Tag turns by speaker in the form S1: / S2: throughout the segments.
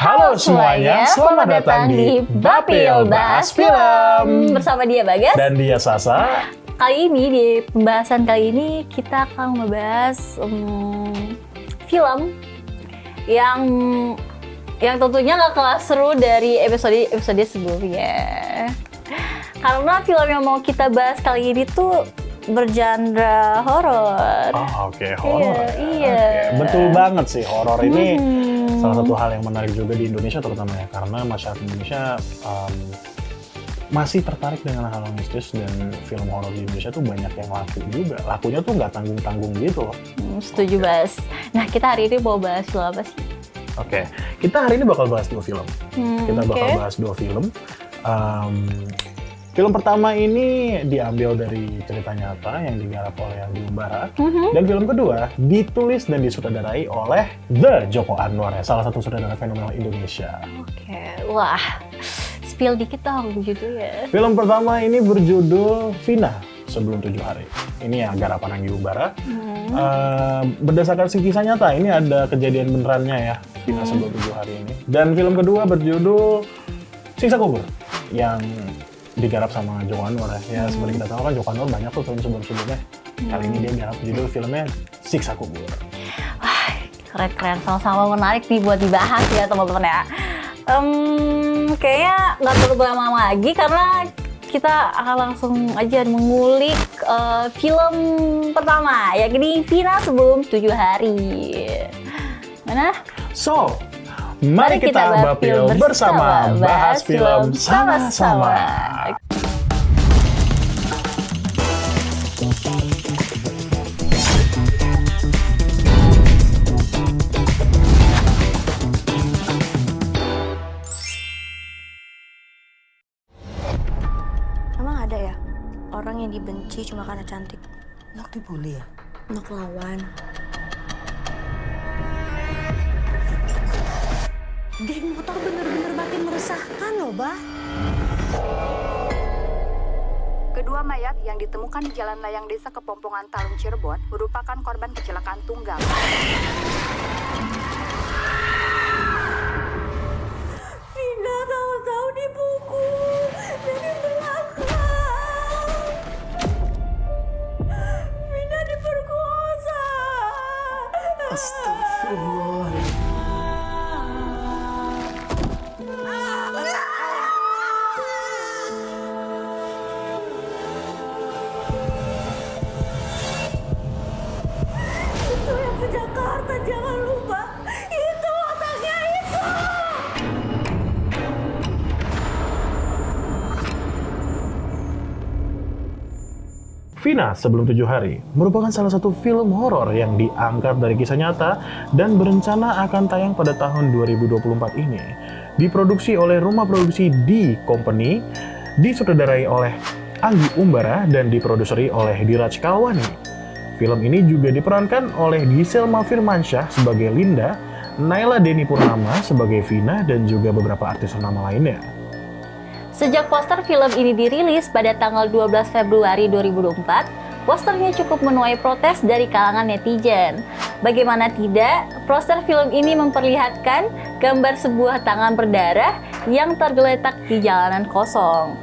S1: Halo semuanya, selamat datang di Bapil Bahas Film.
S2: Bersama dia Bagas
S1: Dan dia Sasa.
S2: Kali ini, di pembahasan kali ini kita akan membahas film yang tentunya gak kalah seru dari episode sebelumnya. Karena film yang mau kita bahas kali ini tuh bergenre horor.
S1: Oh, oke, horor.
S2: Iya.
S1: Okay. Betul banget sih, horor ini salah satu hal yang menarik juga di Indonesia terutama ya, karena masyarakat Indonesia masih tertarik dengan hal mistis, dan film horor di Indonesia tuh banyak yang laku juga. Lakunya tuh nggak tanggung-tanggung gitu loh.
S2: Setuju, Bas. Nah, kita hari ini mau bahas film apa sih?
S1: Oke, kita hari ini bakal bahas dua film. Kita bakal bahas dua film. Film pertama ini diambil dari cerita nyata yang digarap oleh Anggi Umbara. Dan film kedua ditulis dan disutradarai oleh The Joko Anwar, salah satu sutradara fenomenal Indonesia.
S2: Oke, wah, spill dikit dong judulnya.
S1: Film pertama ini berjudul Vina Sebelum 7 Hari. Ini ya garapan Anggi Umbara. Berdasarkan kisah nyata, ini ada kejadian benerannya ya, Vina Sebelum 7 Hari ini. Dan film kedua berjudul Siksa Kubur yang digarap sama Joko Anwar ya. Seperti kita tahu kan Joko Anwar banyak tuh film sebelum-sebelumnya. Kali ini dia garap judul filmnya Siksa Kubur.
S2: Wah, keren-keren, sama-sama menarik nih buat dibahas ya teman-teman ya. Kayaknya nggak perlu berlama-lama lagi karena kita akan langsung aja mengulik film pertama, yakni Vina Sebelum 7 Hari. Mana?
S1: So, mari kita bapil bersama, bahas film sama-sama.
S3: Emang ada ya orang yang dibenci cuma karena cantik?
S4: Nok dibully ya?
S3: Nok lawan.
S4: Geng motor bener-bener makin meresahkan loh, Bah.
S5: Kedua mayat yang ditemukan di Jalan Layang Desa Kepompongan Talun Cirebon merupakan korban kecelakaan tunggal.
S4: Vina tahu-tahu dipukul dari belakang. Vina diperkosa. Astagfirullah. Itu yang ke Jakarta, jangan lupa. Itu otaknya itu.
S1: Vina Sebelum 7 Hari merupakan salah satu film horor yang diangkat dari kisah nyata dan berencana akan tayang pada tahun 2024 ini. Diproduksi oleh rumah produksi D Company, disutradarai oleh Anggi Umbara dan diproduseri oleh Diraj Kalwani. Film ini juga diperankan oleh Giselma Firmansyah sebagai Linda, Naila Deni Purnama sebagai Vina, dan juga beberapa artis ternama lainnya.
S2: Sejak poster film ini dirilis pada tanggal 12 Februari 2024, posternya cukup menuai protes dari kalangan netizen. Bagaimana tidak, poster film ini memperlihatkan gambar sebuah tangan berdarah yang tergeletak di jalanan kosong.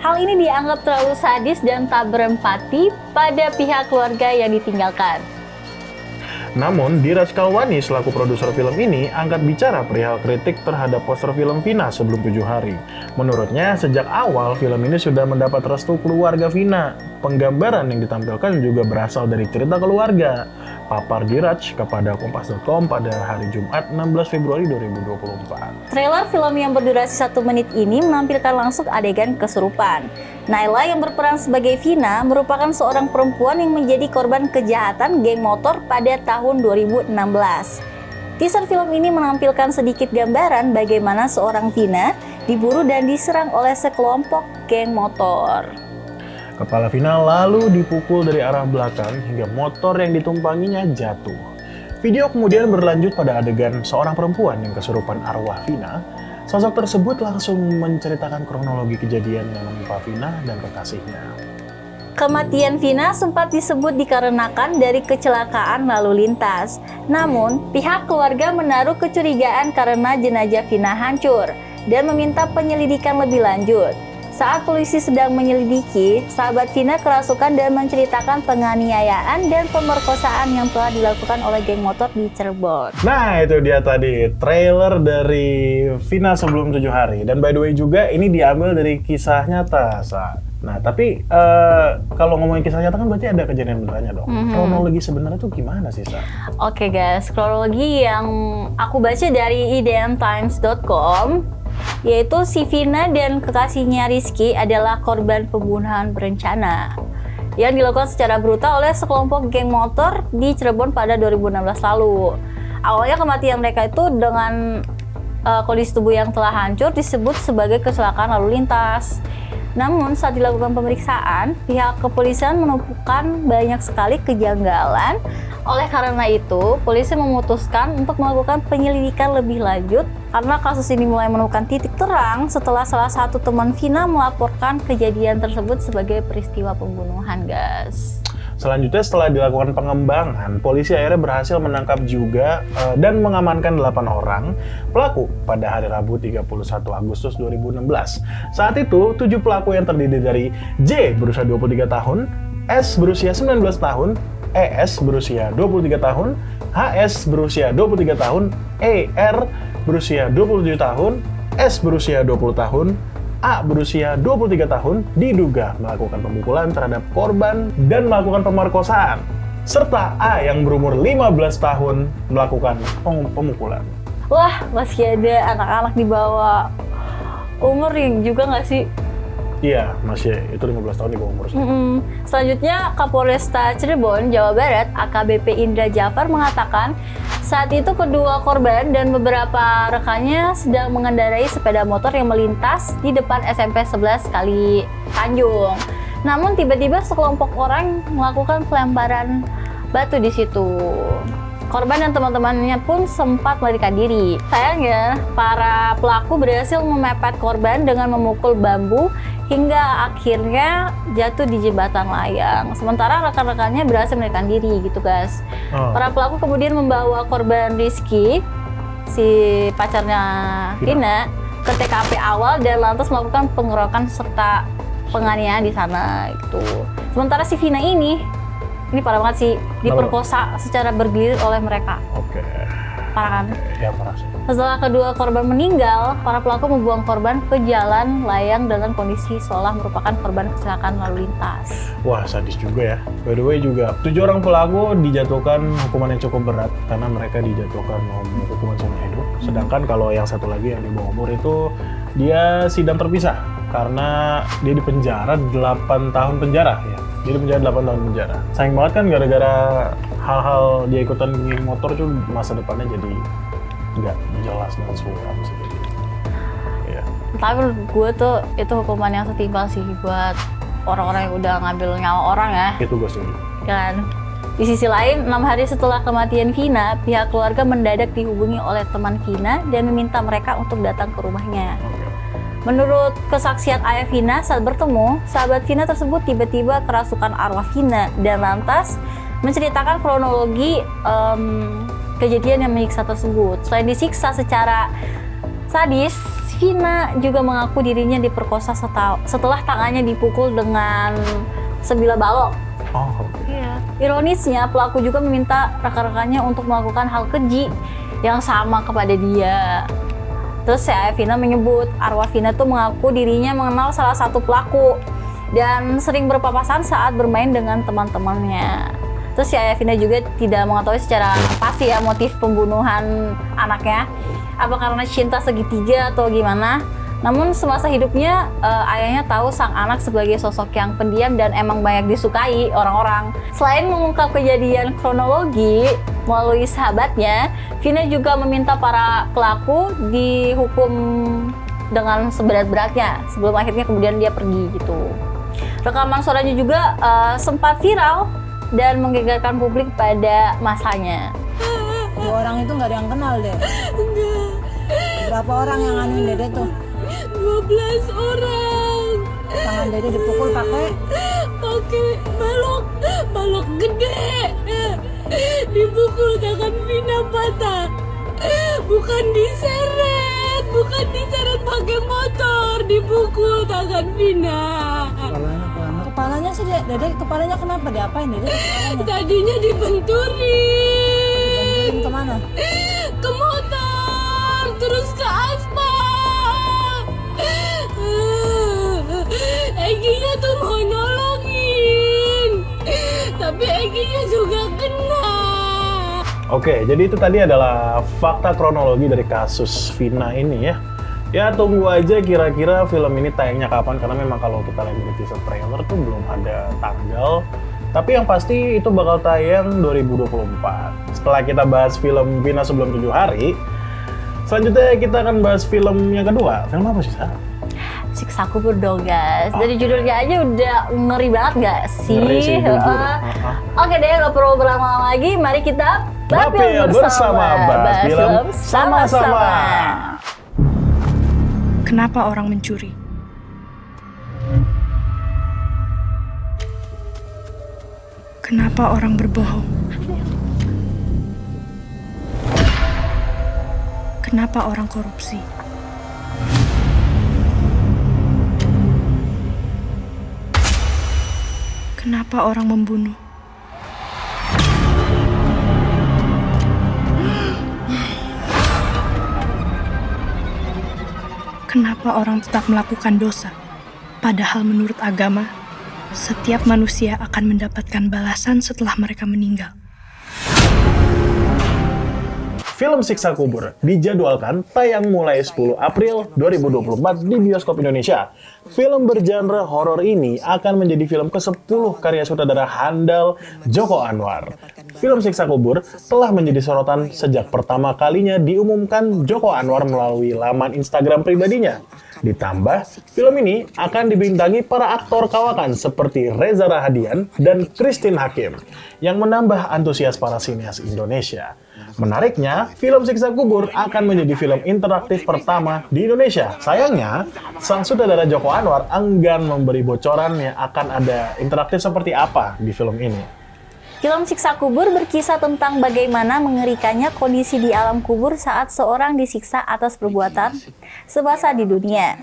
S2: Hal ini dianggap terlalu sadis dan tak berempati pada pihak keluarga yang ditinggalkan.
S1: Namun, Diraj Kalwani selaku produser film ini angkat bicara perihal kritik terhadap poster film Vina Sebelum 7 Hari. Menurutnya, sejak awal film ini sudah mendapat restu keluarga Vina. Penggambaran yang ditampilkan juga berasal dari cerita keluarga. Papar Diraj kepada Kompas.com pada hari Jumat 16 Februari 2024.
S2: Trailer film yang berdurasi 1 menit ini menampilkan langsung adegan kesurupan. Naila yang berperan sebagai Vina merupakan seorang perempuan yang menjadi korban kejahatan geng motor pada tahun 2016. Teaser film ini menampilkan sedikit gambaran bagaimana seorang Vina diburu dan diserang oleh sekelompok geng motor.
S1: Kepala Vina lalu dipukul dari arah belakang hingga motor yang ditumpanginya jatuh. Video kemudian berlanjut pada adegan seorang perempuan yang kesurupan arwah Vina. Sosok tersebut langsung menceritakan kronologi kejadian yang menimpa Vina dan kekasihnya.
S2: Kematian Vina sempat disebut dikarenakan dari kecelakaan lalu lintas. Namun, pihak keluarga menaruh kecurigaan karena jenazah Vina hancur dan meminta penyelidikan lebih lanjut. Saat polisi sedang menyelidiki, sahabat Vina kerasukan dan menceritakan penganiayaan dan pemerkosaan yang telah dilakukan oleh geng motor di Cirebon.
S1: Nah, itu dia tadi trailer dari Vina sebelum 7 hari. Dan by the way juga ini diambil dari kisah nyata, Sa. Nah, tapi kalau ngomongin kisah nyata kan berarti ada kejadian benerannya dong. Kronologi sebenarnya tuh gimana sih, Sa?
S2: Oke guys, kronologi yang aku baca dari idntimes.com, yaitu si Vina dan kekasihnya Rizky adalah korban pembunuhan berencana yang dilakukan secara brutal oleh sekelompok geng motor di Cirebon pada 2016 lalu. Awalnya kematian mereka itu dengan kondisi tubuh yang telah hancur disebut sebagai kecelakaan lalu lintas. Namun saat dilakukan pemeriksaan, pihak kepolisian menemukan banyak sekali kejanggalan. Oleh karena itu, polisi memutuskan untuk melakukan penyelidikan lebih lanjut karena kasus ini mulai menemukan titik terang setelah salah satu teman Vina melaporkan kejadian tersebut sebagai peristiwa pembunuhan, guys.
S1: Selanjutnya setelah dilakukan pengembangan, polisi akhirnya berhasil menangkap juga dan mengamankan 8 orang pelaku pada hari Rabu 31 Agustus 2016. Saat itu, 7 pelaku yang terdiri dari J berusia 23 tahun, S berusia 19 tahun, ES berusia 23 tahun, HS berusia 23 tahun, ER berusia 27 tahun, S berusia 20 tahun, A berusia 23 tahun diduga melakukan pemukulan terhadap korban dan melakukan pemerkosaan, serta A yang berumur 15 tahun melakukan pemukulan.
S2: Wah, masih ada anak-anak di bawah umur yang juga nggak sih?
S1: Iya, masih itu 15 tahun di bawah umur.
S2: Selanjutnya, Kapolresta Cirebon, Jawa Barat, AKBP Indra Jafar mengatakan saat itu kedua korban dan beberapa rekannya sedang mengendarai sepeda motor yang melintas di depan SMP 11 Kali Tanjung. Namun tiba-tiba sekelompok orang melakukan pelemparan batu di situ. Korban dan teman-temannya pun sempat melarikan diri. Sayangnya, para pelaku berhasil memepet korban dengan memukul bambu hingga akhirnya jatuh di jembatan layang. Sementara rekan-rekannya berhasil melarikan diri gitu, guys. Para pelaku kemudian membawa korban Rizky, si pacarnya Vina, ke TKP awal dan lantas melakukan pengeroyokan serta penganiayaan di sana gitu. Sementara si Vina ini parah banget sih, diperkosa secara bergilir oleh mereka.
S1: Oke.
S2: Parah kan?
S1: Ya, parah sih.
S2: Setelah kedua korban meninggal, para pelaku membuang korban ke jalan layang dengan kondisi seolah merupakan korban kecelakaan lalu lintas.
S1: Wah, sadis juga ya. By the way juga, 7 orang pelaku dijatuhkan hukuman yang cukup berat karena mereka dijatuhkan hukuman seumur hidup. Sedangkan kalau yang satu lagi yang di bawah umur itu dia sidang terpisah karena dia dipenjara 8 tahun penjara ya. Jadi penjara 8 tahun penjara. Sayang banget kan gara-gara hal-hal dia ikutan geng motor tuh masa depannya jadi nggak jelas dan suram sih. Iya.
S2: Tapi menurut gue tuh itu hukuman yang setimpal sih buat orang-orang yang udah ngambil nyawa orang ya.
S1: Itu gue setuju.
S2: Kan. Di sisi lain, 6 hari setelah kematian Vina, pihak keluarga mendadak dihubungi oleh teman Vina dan meminta mereka untuk datang ke rumahnya. Menurut kesaksian ayah Vina saat bertemu, sahabat Vina tersebut tiba-tiba kerasukan arwah Vina dan lantas menceritakan kronologi kejadian yang menyiksa tersebut. Selain disiksa secara sadis, Vina juga mengaku dirinya diperkosa setelah tangannya dipukul dengan sebilah balok. Iya. Ironisnya, pelaku juga meminta rekan-rekannya untuk melakukan hal keji yang sama kepada dia. Terus si ayah Vina menyebut arwah Vina tuh mengaku dirinya mengenal salah satu pelaku dan sering berpapasan saat bermain dengan teman-temannya. Terus si ayah Vina juga tidak mengetahui secara pasti ya motif pembunuhan anaknya, apa karena cinta segitiga atau gimana. Namun semasa hidupnya ayahnya tahu sang anak sebagai sosok yang pendiam dan emang banyak disukai orang-orang. Selain mengungkap kejadian kronologi melalui sahabatnya, Vina juga meminta para pelaku dihukum dengan seberat-beratnya sebelum akhirnya kemudian dia pergi gitu. Rekaman suaranya juga sempat viral dan menggegerkan publik pada masanya.
S6: Dua orang itu nggak ada yang kenal deh. Berapa orang yang nganuin Dede tuh?
S4: 12 orang.
S6: Tangan Dede dipukul pakai
S4: pakai balok gede. Dipukul tangan Vina patah. Bukan diseret pakai motor, dipukul tangan Vina.
S6: Kepalanya sih Dede, kepalanya kenapa? Diapain Dede? Kepalanya?
S4: Tadinya dibenturin.
S6: Kemana?
S4: Ke motor, terus ke aspal. Eginya tuh mau nolongin, tapi Eginya juga kena.
S1: Oke, jadi itu tadi adalah fakta kronologi dari kasus Vina ini ya. Ya tunggu aja kira-kira film ini tayangnya kapan, karena memang kalau kita lihat di teaser trailer tuh belum ada tanggal. Tapi yang pasti itu bakal tayang 2024. Setelah kita bahas film Vina Sebelum 7 Hari, selanjutnya kita akan bahas film yang kedua. Film apa sih, Sa?
S2: Siksa Kubur dong guys. Dari judulnya aja udah ngeri banget gak sih?
S1: Ngeri sih, jujur.
S2: Oke deh, gak perlu berlama-lama lagi. Mari kita
S1: Bapil bersama, bahas film sama-sama.
S7: Kenapa orang mencuri? Kenapa orang berbohong? Kenapa orang korupsi? Kenapa orang membunuh? Kenapa orang tetap melakukan dosa? Padahal menurut agama, setiap manusia akan mendapatkan balasan setelah mereka meninggal.
S1: Film Siksa Kubur dijadwalkan tayang mulai 10 April 2024 di bioskop Indonesia. Film bergenre horor ini akan menjadi film ke-10 karya sutradara handal Joko Anwar. Film Siksa Kubur telah menjadi sorotan sejak pertama kalinya diumumkan Joko Anwar melalui laman Instagram pribadinya. Ditambah, film ini akan dibintangi para aktor kawakan seperti Reza Rahadian dan Christine Hakim yang menambah antusias para sineas Indonesia. Menariknya, film Siksa Kubur akan menjadi film interaktif pertama di Indonesia. Sayangnya, sang sutradara Joko Anwar enggan memberi bocoran yang akan ada interaktif seperti apa di film ini.
S2: Film Siksa Kubur berkisah tentang bagaimana mengerikannya kondisi di alam kubur saat seorang disiksa atas perbuatan sebasa di dunia.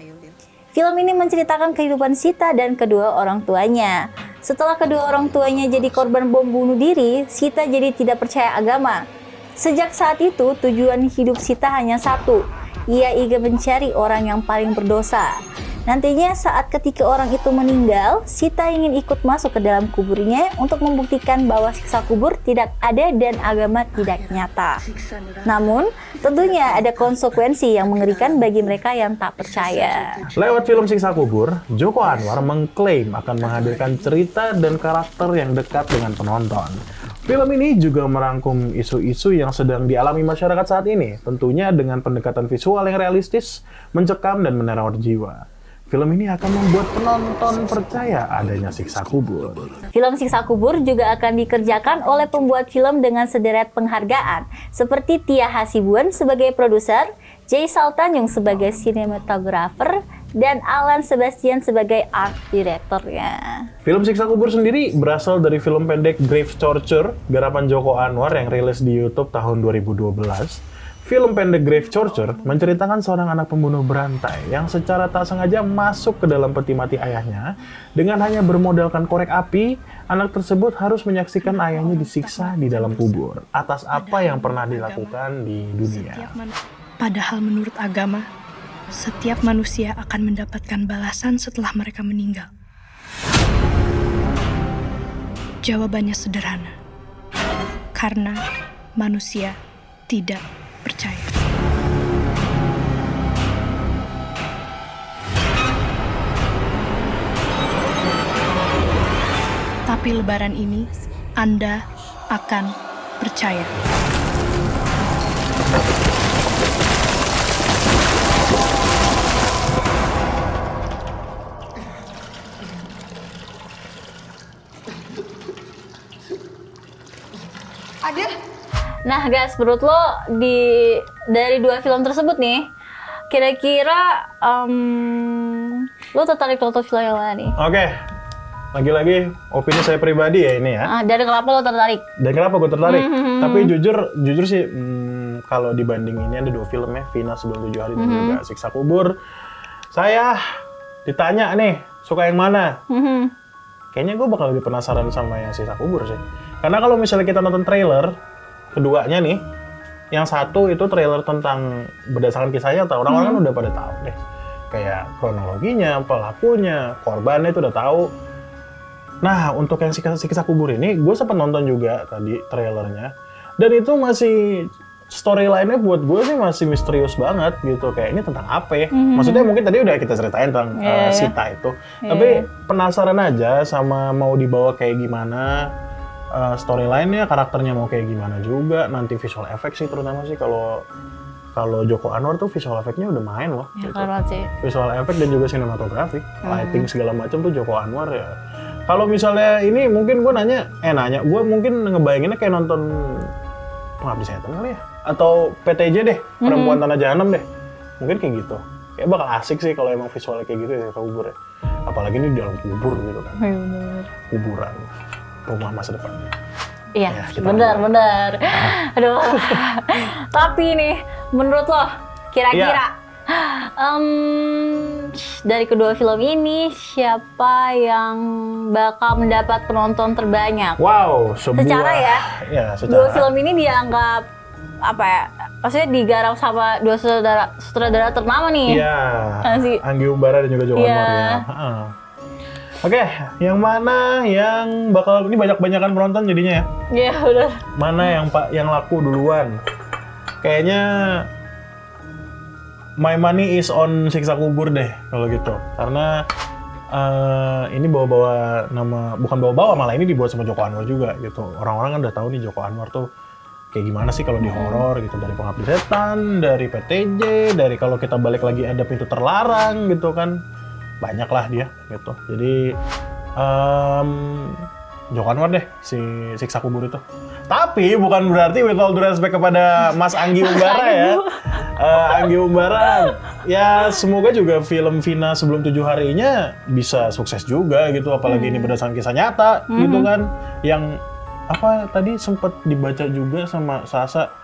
S2: Film ini menceritakan kehidupan Sita dan kedua orang tuanya. Setelah kedua orang tuanya jadi korban bom bunuh diri, Sita jadi tidak percaya agama. Sejak saat itu, tujuan hidup Sita hanya satu. Ia ingin mencari orang yang paling berdosa. Nantinya saat ketika orang itu meninggal, Sita ingin ikut masuk ke dalam kuburnya untuk membuktikan bahwa siksa kubur tidak ada dan agama tidak nyata. Namun, tentunya ada konsekuensi yang mengerikan bagi mereka yang tak percaya.
S1: Lewat film Siksa Kubur, Joko Anwar mengklaim akan menghadirkan cerita dan karakter yang dekat dengan penonton. Film ini juga merangkum isu-isu yang sedang dialami masyarakat saat ini, tentunya dengan pendekatan visual yang realistis, mencekam dan meneror jiwa. Film ini akan membuat penonton percaya adanya siksa kubur.
S2: Film Siksa Kubur juga akan dikerjakan oleh pembuat film dengan sederet penghargaan, seperti Tia Hasibuan sebagai produser, Jay Saltanyong sebagai sinematografer, dan Alan Sebastian sebagai art directornya.
S1: Film Siksa Kubur sendiri berasal dari film pendek Grave Torture, garapan Joko Anwar yang rilis di YouTube tahun 2012. Film pendek Grave Torture menceritakan seorang anak pembunuh berantai yang secara tak sengaja masuk ke dalam peti mati ayahnya. Dengan hanya bermodalkan korek api, anak tersebut harus menyaksikan ayahnya disiksa di dalam kubur atas apa yang pernah dilakukan di dunia.
S7: Padahal menurut agama, setiap manusia akan mendapatkan balasan setelah mereka meninggal. Jawabannya sederhana. Karena manusia tidak percaya. Tapi lebaran ini, Anda akan percaya.
S2: Nah guys, menurut lo dari dua film tersebut nih, kira-kira lo tertarik nonton film yang mana nih?
S1: Oke, lagi-lagi opini saya pribadi ya ini ya.
S2: Dan kenapa lo tertarik?
S1: Dan kenapa gue tertarik? Tapi jujur sih, kalau dibanding ini ada 2 film ya, Vina Sebelum 7 Hari dan juga Siksa Kubur. Saya ditanya nih, suka yang mana? Kayaknya gue bakal lebih penasaran sama yang Siksa Kubur sih. Karena kalau misalnya kita nonton trailer, keduanya nih, yang satu itu trailer tentang berdasarkan kisahnya, orang-orang kan udah pada tahu deh. Kayak kronologinya, pelakunya, korbannya itu udah tahu. Nah, untuk yang Siksa Kubur ini, gue sempat nonton juga tadi trailernya. Dan itu masih, storyline-nya buat gue sih masih misterius banget gitu. Kayak ini tentang apa ya? Maksudnya mungkin tadi udah kita ceritain tentang Sita itu. Tapi penasaran aja sama mau dibawa kayak gimana, storyline-nya, karakternya mau kayak gimana juga. Nanti visual effect sih terutama sih kalau Joko Anwar tuh visual effect-nya udah main loh.
S2: Ya,
S1: gitu.
S2: keren sih.
S1: Visual effect dan juga sinematografi, lighting segala macam tuh Joko Anwar ya. Kalau misalnya ini mungkin gue nanya, gue mungkin ngebayanginnya kayak nonton Pengabdi Setan kali ya, atau PTJ deh, Perempuan Tanah Jahanam deh, mungkin kayak gitu. Kayak bakal asik sih kalau emang visualnya kayak gitu ya, kubur ya. Apalagi ini di dalam kubur gitu kan, kuburan, rumah masa depan.
S2: Iya,
S1: Ya,
S2: benar. Aduh. Tapi nih, menurut lo, kira-kira dari kedua film ini siapa yang bakal mendapat penonton terbanyak?
S1: Wow,
S2: Secara ya, dua film ini dianggap apa ya? Maksudnya digarap sama dua sutradara ternama nih.
S1: Iya,
S2: sih?
S1: Anggi Umbara dan juga Joko Anwar ya. Oke, yang mana yang bakal ini banyak-banyakan penonton jadinya ya?
S2: Iya, udah.
S1: Mana yang laku duluan? Kayaknya my money is on Siksa Kubur deh kalau gitu. Karena ini bawa-bawa nama, bukan bawa-bawa, malah ini dibuat sama Joko Anwar juga gitu. Orang-orang kan udah tahu nih Joko Anwar tuh kayak gimana sih kalau di horor gitu, dari Pengabdi Setan, dari PTJ, dari kalau kita balik lagi ada Pintu Terlarang gitu kan. Banyak lah dia gitu. Jadi Joko Anwar deh si Siksa Kubur itu. Tapi bukan berarti with all due respect kepada Mas Anggi Umbara ya. Anggi Umbara ya semoga juga film Vina Sebelum 7 Harinya bisa sukses juga gitu, apalagi ini berdasarkan kisah nyata gitu kan. Yang apa tadi sempat dibaca juga sama Sasa,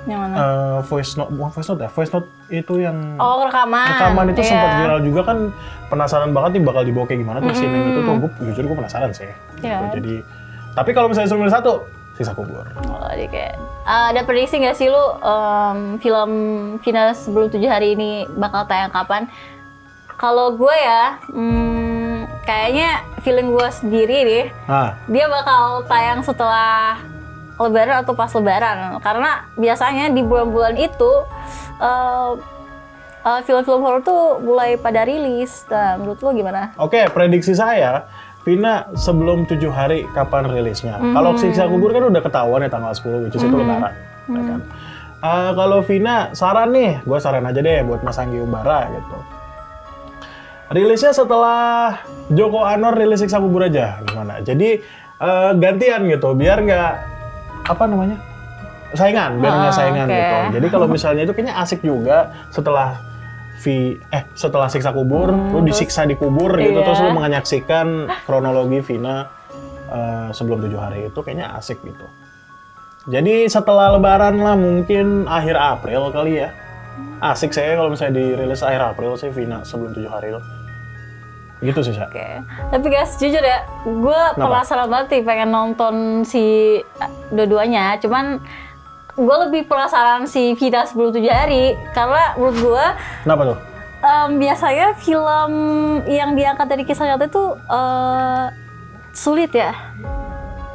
S2: Yang mana?
S1: voice note itu yang
S2: rekaman
S1: itu sempat viral juga kan. Penasaran banget nih bakal dibawa kayak gimana tuh scene itu tuh. Jujur gue penasaran sih.
S2: Iya.
S1: Jadi tapi kalau misalnya suruh milih satu, Siksa Kubur.
S2: Ada prediksi nggak sih lu film Vina Sebelum 7 Hari ini bakal tayang kapan? Kalau gue ya, kayaknya feeling gue sendiri nih, dia bakal tayang setelah Lebaran atau pas Lebaran. Karena biasanya di bulan-bulan itu film-film horor tuh mulai pada rilis. Nah, menurut lo gimana?
S1: Oke, prediksi saya, Vina Sebelum 7 Hari kapan rilisnya? Kalau Siksa Kubur kan udah ketahuan ya tanggal 10, which is itu Lebaran. Ya kan? Kalau Vina, saran nih, gue saran aja deh buat Mas Anggi Umbara gitu. Rilisnya setelah Joko Anwar rilis Siksa Kubur aja, gimana? Jadi gantian gitu, biar nggak saingan, biar nggak saingan gitu. Jadi kalau misalnya itu kayaknya asik juga setelah Siksa Kubur, lu disiksa di kubur gitu, terus lu menyaksikan kronologi Vina Sebelum 7 Hari itu kayaknya asik gitu. Jadi setelah Lebaran lah, mungkin akhir April kali ya. Asik saya kalau misalnya dirilis akhir April sih Vina Sebelum 7 Hari itu. Gitu sih, Sya.
S2: Oke. Tapi guys, jujur ya, gue penasaran banget nih pengen nonton si dua-duanya. Cuman gue lebih penasaran si Vina Sebelum 7 Hari karena menurut gue.
S1: Kenapa tuh?
S2: Biasanya film yang diangkat dari kisah nyata itu sulit ya.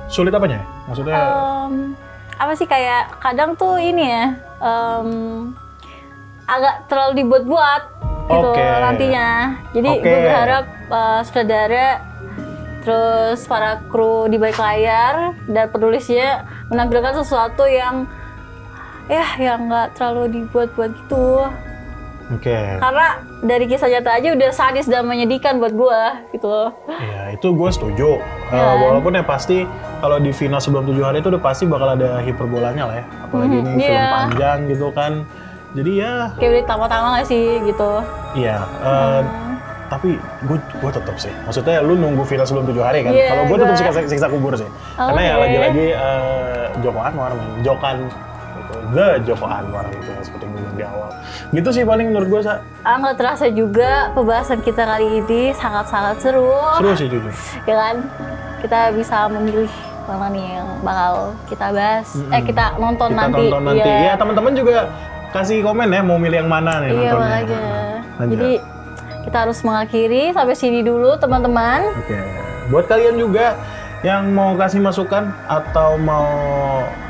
S1: Sulit apanya? Maksudnya?
S2: Apa sih, kayak kadang tuh ini ya agak terlalu dibuat-buat gitu nantinya. Jadi gue berharap sutradara terus para kru di balik layar dan penulisnya menampilkan sesuatu yang nggak terlalu dibuat-buat gitu. Karena dari kisah nyata aja udah sadis dan menyedihkan buat gue gitu loh.
S1: Iya, itu gue setuju. Walaupun ya pasti kalau di Vina Sebelum 7 Hari itu udah pasti bakal ada hiperbolanya lah ya. Apalagi ini film panjang gitu kan. Jadi ya...
S2: kayak udah tamat-tamat gak sih gitu?
S1: Iya. Tapi gue tetap sih. Maksudnya lu nunggu viral sebelum 7 hari kan.
S2: Iya,
S1: Kalau gue tetap
S2: gua-
S1: siksa kubur sih. Karena ya
S2: Oke.
S1: lagi-lagi Joko Anwar, Jokan, The Joko Anwar gitu seperti gue bilang di awal. Gitu sih paling menurut gue, Sa.
S2: Nggak terasa juga pembahasan kita kali ini sangat-sangat seru.
S1: Seru sih jujur.
S2: Ya kan? Kita bisa memilih mana nih yang bakal kita bahas. Kita nonton
S1: Kita
S2: nanti.
S1: tonton nanti.
S2: Iya.
S1: Ya teman-teman juga kasih komen ya mau milih yang mana nih
S2: Iya,
S1: nontonnya.
S2: makanya.
S1: Lanjut.
S2: Jadi kita harus mengakhiri sampai sini dulu teman-teman.
S1: Oke. Buat kalian juga yang mau kasih masukan atau mau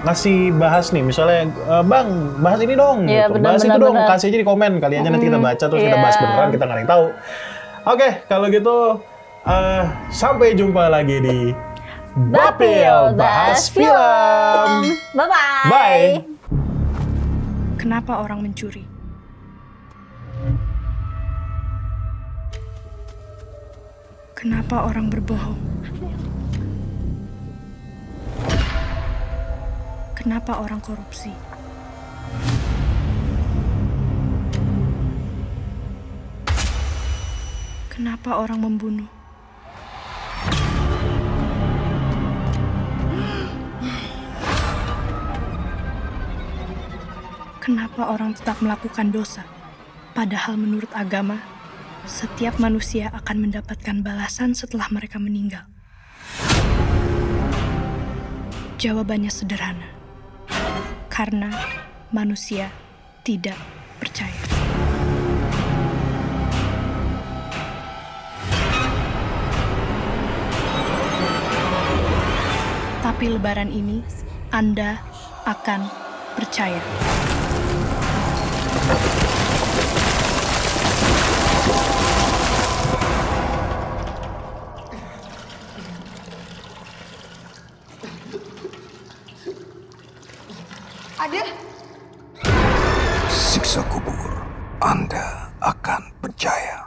S1: ngasih bahas nih, misalnya Bang, bahas ini dong,
S2: Iya,
S1: gitu.
S2: benar,
S1: Bahas itu
S2: benar,
S1: dong,
S2: benar.
S1: kasih aja di komen. Kali aja nanti kita baca terus kita
S2: Iya.
S1: bahas beneran, kita nggak ada yang tahu. Oke, kalau gitu sampai jumpa lagi di Bapil Bahas Film.
S2: Bye-bye.
S1: Bye.
S7: Kenapa orang mencuri? Kenapa orang berbohong? Kenapa orang korupsi? Kenapa orang membunuh? Kenapa orang tetap melakukan dosa? Padahal menurut agama, setiap manusia akan mendapatkan balasan setelah mereka meninggal. Jawabannya sederhana. Karena manusia tidak percaya. Tapi lebaran ini, Anda akan percaya.
S8: Siksa kubur, Anda akan percaya.